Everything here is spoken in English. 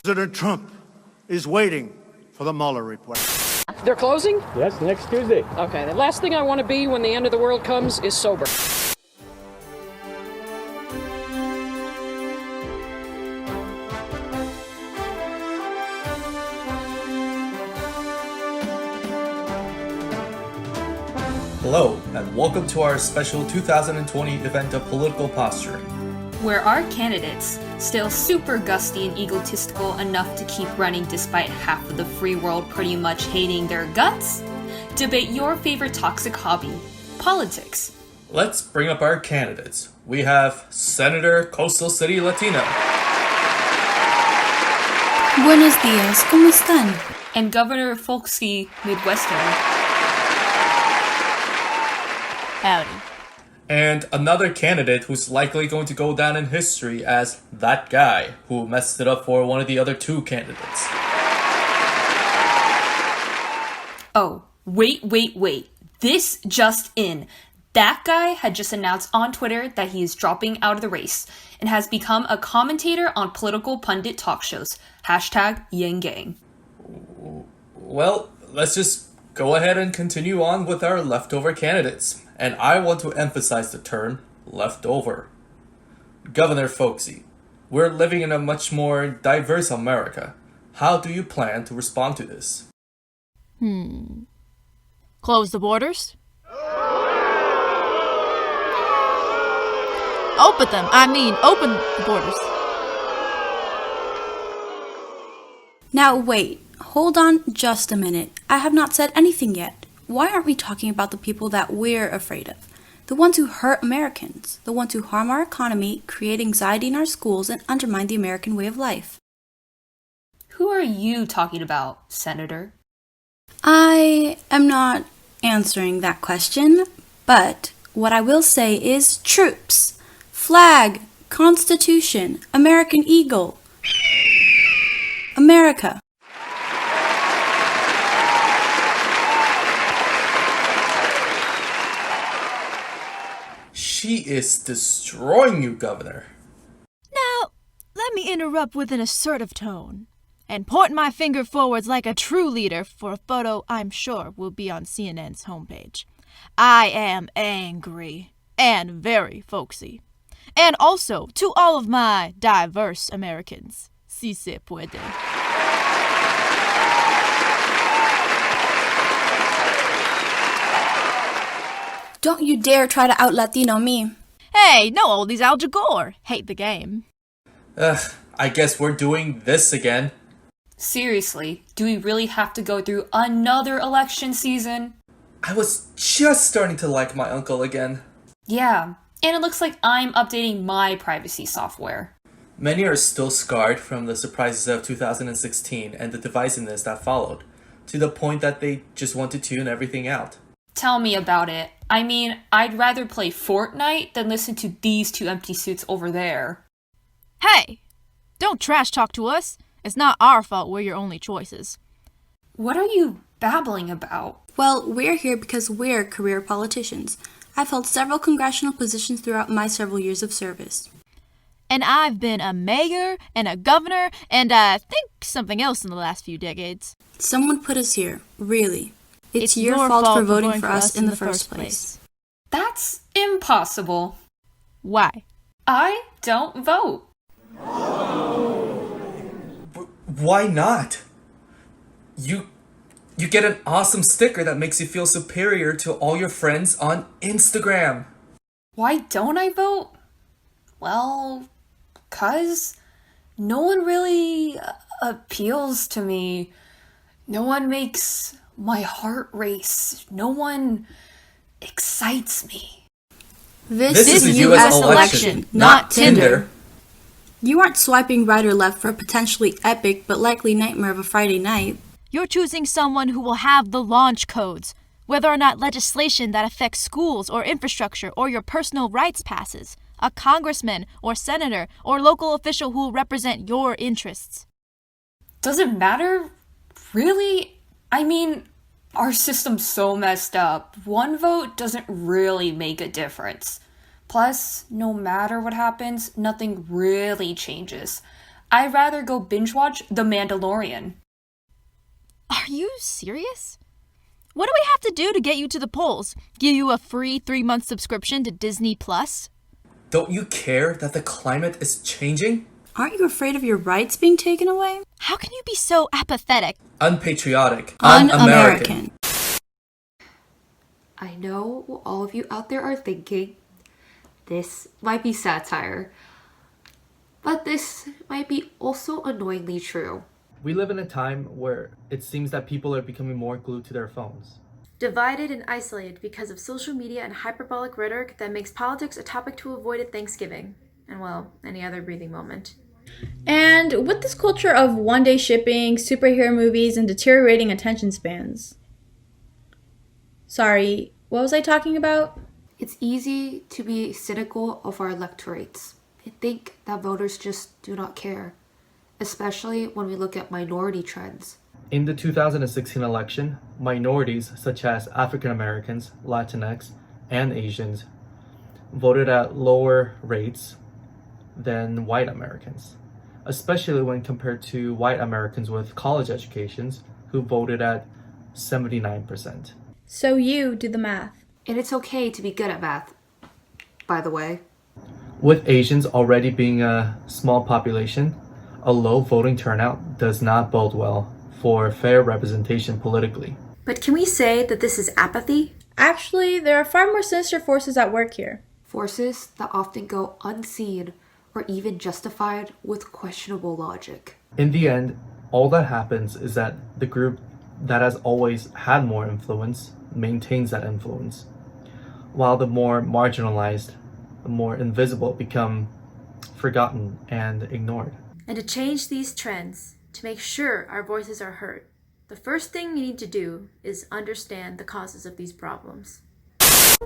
President Trump is waiting for the Mueller report. They're closing? Yes, next Tuesday. Okay, the last thing I want to be when the end of the world comes is sober. Hello, and welcome to our special 2020 event of political posturing, where our candidates, still super gusty and egotistical enough to keep running despite half of the free world pretty much hating their guts, debate your favorite toxic hobby, politics. Let's bring up our candidates. We have Senator Coastal City Latino. Buenos días, ¿cómo están? And Governor Folksy Midwestern. Howdy. And another candidate who's likely going to go down in history as that guy who messed it up for one of the other two candidates. Oh, wait. This just in. That guy had just announced on Twitter that he is dropping out of the race and has become a commentator on political pundit talk shows. #YangGang. Well, let's just go ahead and continue on with our leftover candidates. And I want to emphasize the term leftover. Governor Folksy, we're living in a much more diverse America. How do you plan to respond to this? Close the borders? Open the borders. Now wait, hold on just a minute. I have not said anything yet. Why aren't we talking about the people that we're afraid of? The ones who hurt Americans, the ones who harm our economy, create anxiety in our schools, and undermine the American way of life. Who are you talking about, Senator? I am not answering that question, but what I will say is troops, flag, Constitution, American Eagle, America. She is destroying you, Governor. Now, let me interrupt with an assertive tone and point my finger forwards like a true leader for a photo I'm sure will be on CNN's homepage. I am angry and very folksy. And also to all of my diverse Americans, si se puede. Don't you dare try to out-Latino me. Hey, no oldies Al Gore. Hate the game. I guess we're doing this again. Seriously, do we really have to go through another election season? I was just starting to like my uncle again. Yeah, and it looks like I'm updating my privacy software. Many are still scarred from the surprises of 2016 and the divisiveness that followed, to the point that they just want to tune everything out. Tell me about it. I mean, I'd rather play Fortnite than listen to these two empty suits over there. Hey, don't trash talk to us. It's not our fault we're your only choices. What are you babbling about? Well, we're here because we're career politicians. I've held several congressional positions throughout my several years of service. And I've been a mayor and a governor and I think something else in the last few decades. Someone put us here, really. It's your fault for voting for us in the first place. That's impossible. Why? I don't vote. Why not? You get an awesome sticker that makes you feel superior to all your friends on Instagram. Why don't I vote? Well, 'cause no one really appeals to me. No one makes my heart race. No one excites me. This is a U.S. election, not Tinder. You aren't swiping right or left for a potentially epic but likely nightmare of a Friday night. You're choosing someone who will have the launch codes, whether or not legislation that affects schools or infrastructure or your personal rights passes, a congressman or senator or local official who will represent your interests. Does it matter? Really? I mean, our system's so messed up. One vote doesn't really make a difference. Plus, no matter what happens, nothing really changes. I'd rather go binge watch The Mandalorian. Are you serious? What do we have to do to get you to the polls? Give you a free 3-month subscription to Disney Plus? Don't you care that the climate is changing? Aren't you afraid of your rights being taken away? How can you be so apathetic? Unpatriotic. Un-American. I know what all of you out there are thinking. This might be satire. But this might be also annoyingly true. We live in a time where it seems that people are becoming more glued to their phones. Divided and isolated because of social media and hyperbolic rhetoric that makes politics a topic to avoid at Thanksgiving. And well, any other breathing moment. And with this culture of one-day shipping, superhero movies, and deteriorating attention spans. Sorry, what was I talking about? It's easy to be cynical of our electorates and think that voters just do not care, especially when we look at minority trends. In the 2016 election, minorities such as African Americans, Latinx, and Asians voted at lower rates than white Americans, especially when compared to white Americans with college educations who voted at 79%. So you do the math. And it's okay to be good at math, by the way. With Asians already being a small population, a low voting turnout does not bode well for fair representation politically. But can we say that this is apathy? Actually, there are far more sinister forces at work here. Forces that often go unseen or even justified with questionable logic. In the end, all that happens is that the group that has always had more influence maintains that influence, while the more marginalized, the more invisible become forgotten and ignored. And to change these trends, to make sure our voices are heard, the first thing you need to do is understand the causes of these problems.